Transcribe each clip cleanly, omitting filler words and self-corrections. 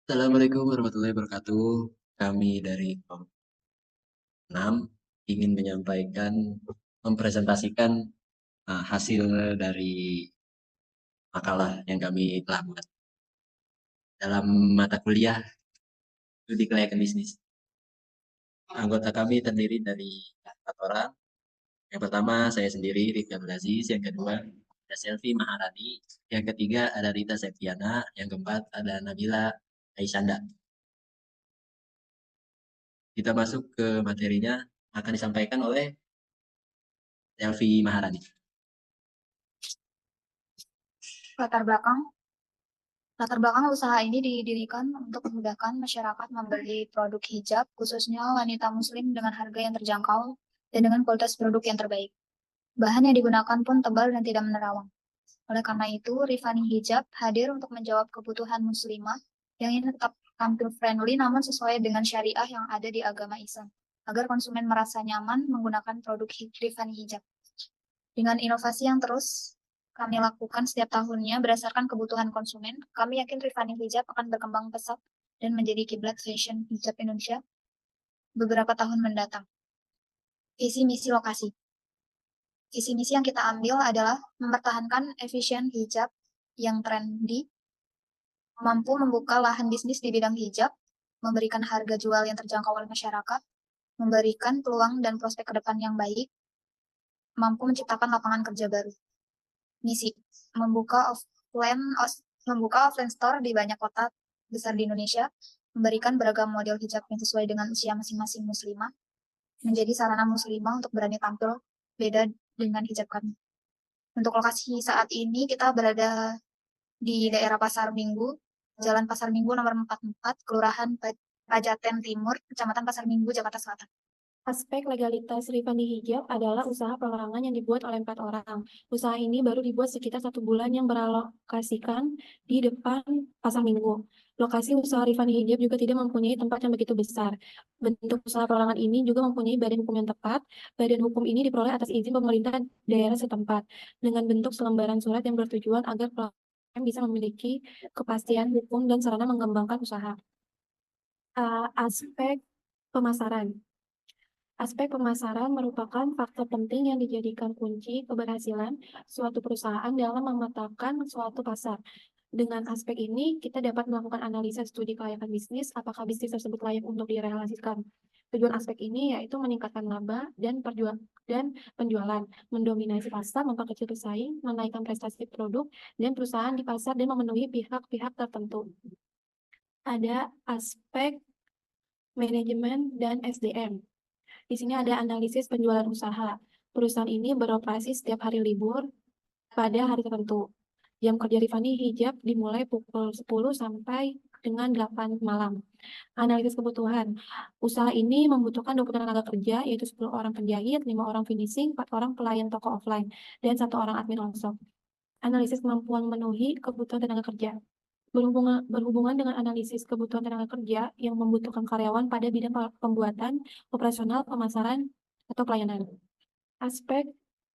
Assalamualaikum warahmatullahi wabarakatuh. Kami dari kelompok 6 ingin mempresentasikan hasil dari makalah yang kami telah buat dalam mata kuliah studi kelayakan bisnis. Anggota kami terdiri dari 4 orang. Yang pertama saya sendiri, Rifki Abdul Aziz. Yang kedua ada Selvi Maharani. Yang ketiga ada Rita Septiana. Yang keempat ada Nabila Aisyanda. Kita masuk ke materinya, akan disampaikan oleh Selvi Maharani. Latar belakang Latar belakang usaha ini didirikan untuk memudahkan masyarakat membeli produk hijab, khususnya wanita muslim dengan harga yang terjangkau dan dengan kualitas produk yang terbaik. Bahan yang digunakan pun tebal dan tidak menerawang. Oleh karena itu, Rifani Hijab hadir untuk menjawab kebutuhan muslimah yang ingin tetap tampil friendly namun sesuai dengan syariah yang ada di agama Islam, agar konsumen merasa nyaman menggunakan produk Rifani Hijab. Dengan inovasi yang terus kami lakukan setiap tahunnya berdasarkan kebutuhan konsumen, kami yakin Rifani Hijab akan berkembang pesat dan menjadi kiblat fashion hijab Indonesia beberapa tahun mendatang. Visi misi lokasi. Visi misi yang kita ambil adalah mempertahankan efisien hijab yang trendy, mampu membuka lahan bisnis di bidang hijab, memberikan harga jual yang terjangkau oleh masyarakat, memberikan peluang dan prospek ke depan yang baik, mampu menciptakan lapangan kerja baru. Misi, membuka offline store di banyak kota besar di Indonesia, memberikan beragam model hijab yang sesuai dengan usia masing-masing muslimah, menjadi sarana muslimah untuk berani tampil beda dengan hijab kami. Untuk lokasi saat ini kita berada di daerah Pasar Minggu, Jalan Pasar Minggu nomor 44, Kelurahan Pajaten Timur, Kecamatan Pasar Minggu, Jakarta Selatan. Aspek legalitas Rifani Hijab adalah usaha pelarangan yang dibuat oleh 4 orang. Usaha ini baru dibuat sekitar 1 bulan yang beralokasikan di depan Pasar Minggu. Lokasi usaha Rifani Hijab juga tidak mempunyai tempat yang begitu besar. Bentuk usaha pelarangan ini juga mempunyai badan hukum yang tepat. Badan hukum ini diperoleh atas izin pemerintah daerah setempat dengan bentuk selembaran surat yang bertujuan agar pelaku bisa memiliki kepastian hukum dan sarana mengembangkan usaha. Aspek pemasaran. Aspek pemasaran merupakan faktor penting yang dijadikan kunci keberhasilan suatu perusahaan dalam memetakan suatu pasar. Dengan aspek ini, kita dapat melakukan analisa studi kelayakan bisnis, apakah bisnis tersebut layak untuk direalisasikan. Tujuan aspek ini yaitu meningkatkan laba dan penjualan, mendominasi pasar, memperkecil pesaing, menaikkan prestasi produk dan perusahaan di pasar, dan memenuhi pihak-pihak tertentu. Ada aspek manajemen dan SDM. Di sini ada analisis penjualan usaha. Perusahaan ini beroperasi setiap hari libur pada hari tertentu. Jam kerja Rifani Hijab dimulai pukul 10 sampai dengan 8 malam. Analisis kebutuhan. Usaha ini membutuhkan 20 tenaga kerja, yaitu 10 orang penjahit, 5 orang finishing, 4 orang pelayan toko offline, dan 1 orang admin onshop. Analisis kemampuan memenuhi kebutuhan tenaga kerja. Berhubungan dengan analisis kebutuhan tenaga kerja yang membutuhkan karyawan pada bidang pembuatan, operasional, pemasaran, atau pelayanan. Aspek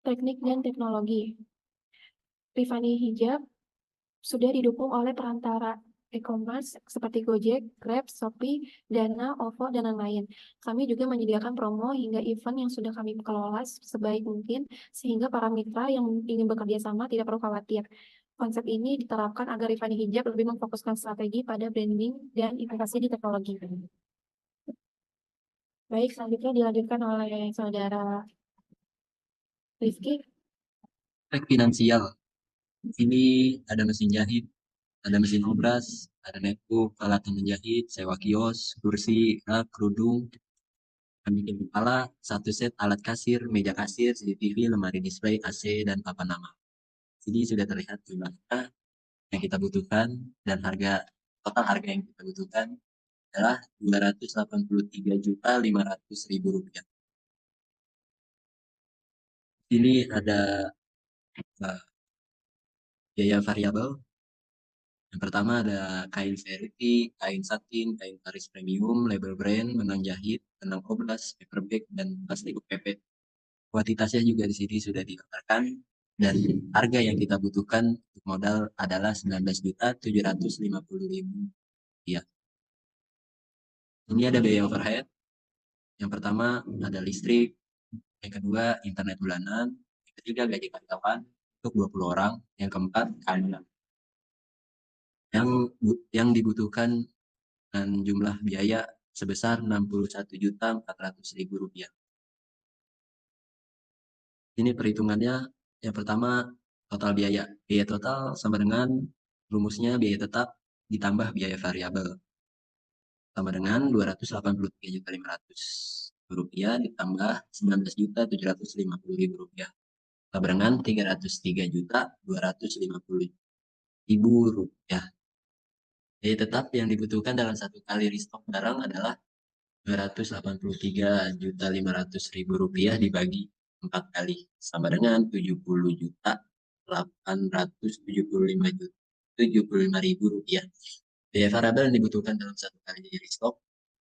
teknik dan teknologi. Rifani Hijab sudah didukung oleh perantara e-commerce seperti Gojek, Grab, Shopee, Dana, OVO, dan lain-lain. Kami juga menyediakan promo hingga event yang sudah kami kelola sebaik mungkin, sehingga para mitra yang ingin bekerja sama tidak perlu khawatir. Konsep ini diterapkan agar Rifani Hijab lebih memfokuskan strategi pada branding dan inovasi di teknologi. Baik, selanjutnya dilanjutkan oleh saudara Rifki. Aspek finansial. Ini ada mesin jahit, ada mesin obras, ada netbook, alat menjahit, sewa kios, kursi, rak, kerudung, bikin kepala, 1 set alat kasir, meja kasir, CCTV, lemari display, AC, dan papan nama. Jadi sudah terlihat jumlahnya yang kita butuhkan dan total harga yang kita butuhkan adalah Rp283.500.000. Ini ada biaya variabel. Yang pertama ada kain verity, kain satin, kain taris premium, label brand, benang jahit, benang obras, paper bag, dan plastik UPP. Kuantitasnya juga di sini sudah digambarkan dan harga yang kita butuhkan untuk modal adalah Rp19.750.000. Ini ada biaya overhead. Yang pertama ada listrik, yang kedua internet bulanan, yang ketiga gaji karyawan untuk 20 orang, yang keempat keamanan. Yang dibutuhkan dan jumlah biaya sebesar Rp61.400.000. Ini perhitungannya. Yang pertama, total biaya. Biaya total sama dengan rumusnya biaya tetap ditambah biaya variabel. Sama dengan Rp283.500.000 ditambah Rp19.750.000. Sama dengan Rp303.250.000. Biaya tetap yang dibutuhkan dalam satu kali restock barang adalah Rp283.500.000 dibagi 4 kali, sama dengan Rp70.875.000. Biaya variabel yang dibutuhkan dalam satu kali restock,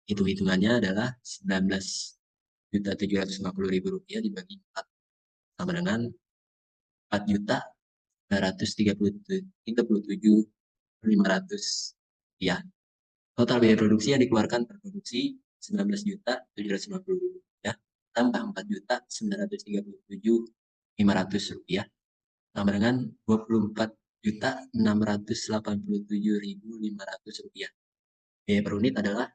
itu hitungannya adalah Rp19.750.000 dibagi 4, sama dengan Rp4.937.500. Total biaya produksi yang dikeluarkan per produksi Rp19.750.000 tambah Rp4.937.500 sama dengan Rp24.687.500. Biaya per unit adalah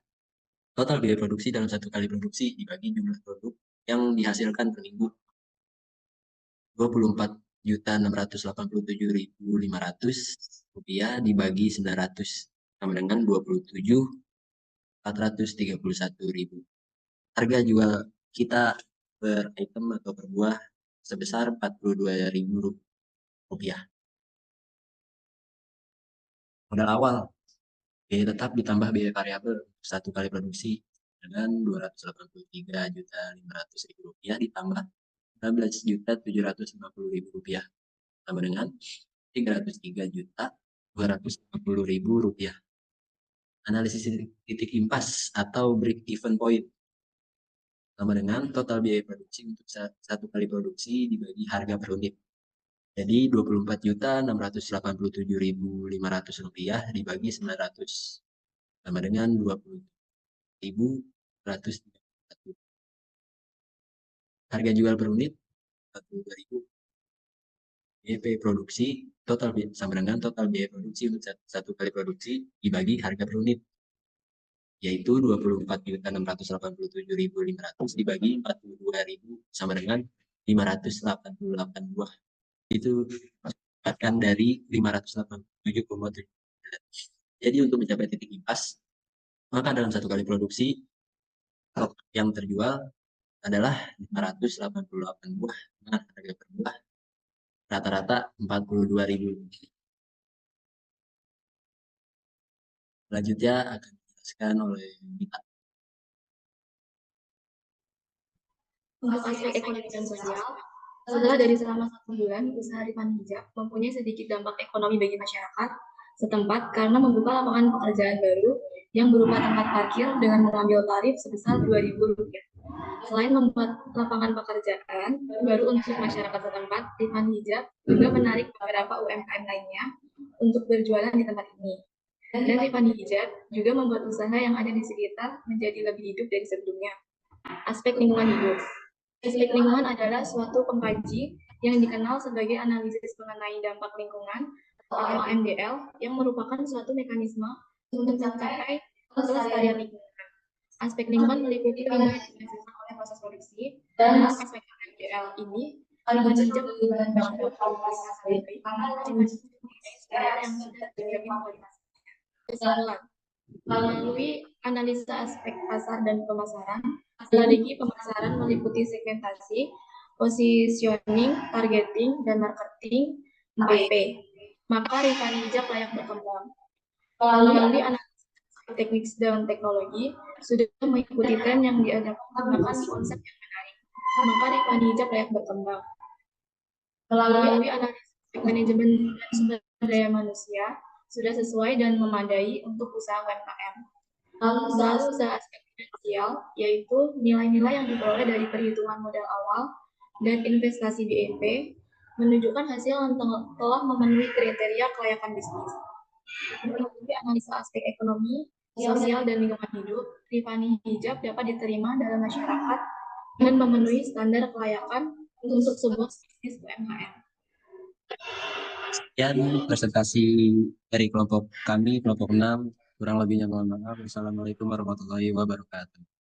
total biaya produksi dalam satu kali produksi dibagi jumlah produk yang dihasilkan per minggu. Rp24.687.500 dibagi 900 sama dengan Rp27.431.000. Harga jual kita per item atau per buah sebesar Rp42.000. Modal awal, biaya tetap ditambah biaya variabel satu kali produksi dengan Rp283.500.000 ditambah Rp16.750.000 sama dengan Rp303.250.000. Analisis titik impas atau break even point sama dengan total biaya produksi untuk satu kali produksi dibagi harga per unit. Jadi Rp24.687.500 dibagi 900 sama dengan Rp20.131. Harga jual per unit Rp42.000. BEP produksi total sama dengan total biaya produksi untuk satu kali produksi dibagi harga per unit, yaitu Rp24.687.500 dibagi 42.000 sama dengan 588 buah. Itu dapatkan dari 587,7. Jadi untuk mencapai titik impas, maka dalam satu kali produksi stok yang terjual adalah 588 buah dengan harga per buah rata-rata Rp42.000. Selanjutnya akan dijelaskan oleh Mita. Untuk aspek ekonomi dan sosial, setelah dari selama 1 bulan, usaha Rifan Hijab mempunyai sedikit dampak ekonomi bagi masyarakat setempat karena membuka lapangan pekerjaan baru yang berupa tempat parkir dengan mengambil tarif sebesar Rp2.000. Selain membuat lapangan pekerjaan baru untuk masyarakat setempat, Rifan Hijab juga menarik beberapa UMKM lainnya untuk berjualan di tempat ini. Dan Rifan Hijab juga membuat usaha yang ada di sekitar menjadi lebih hidup dari sebelumnya. Aspek lingkungan hidup. Aspek lingkungan adalah suatu pengkaji yang dikenal sebagai analisis mengenai dampak lingkungan atau AMDL yang merupakan suatu mekanisme untuk mencapai kelestarian lingkungan. Aspek lingkungan meliputi limbah yang dihasilkan oleh proses produksi dan aspek AMDL ini menjejak yang sudah terjamin kualitasnya. Kesimpulan, melalui analisa aspek pasar dan pemasaran, strategi pemasaran meliputi segmentasi, positioning, targeting, dan marketing (MP). Maka Rifan Hijab layak berkembang. Melalui analisis teknik dan teknologi, sudah mengikuti tren yang diadakan konsep yang menarik. Maka Rifan Hijab layak berkembang. Melalui analisis manajemen dan sumber daya manusia, sudah sesuai dan memadai untuk usaha UMKM. Lalu usaha aspek finansial, yaitu nilai-nilai yang diperoleh dari perhitungan modal awal dan investasi BEP, menunjukkan hasil yang telah memenuhi kriteria kelayakan bisnis. Melalui analisa aspek ekonomi, sosial dan lingkungan hidup, Tiffany hijab dapat diterima dalam masyarakat dan memenuhi standar kelayakan untuk sebuah bisnis UMKM. Sekian presentasi dari kelompok kami, kelompok 6. Kurang lebihnya mohon maaf. Wassalamualaikum warahmatullahi wabarakatuh.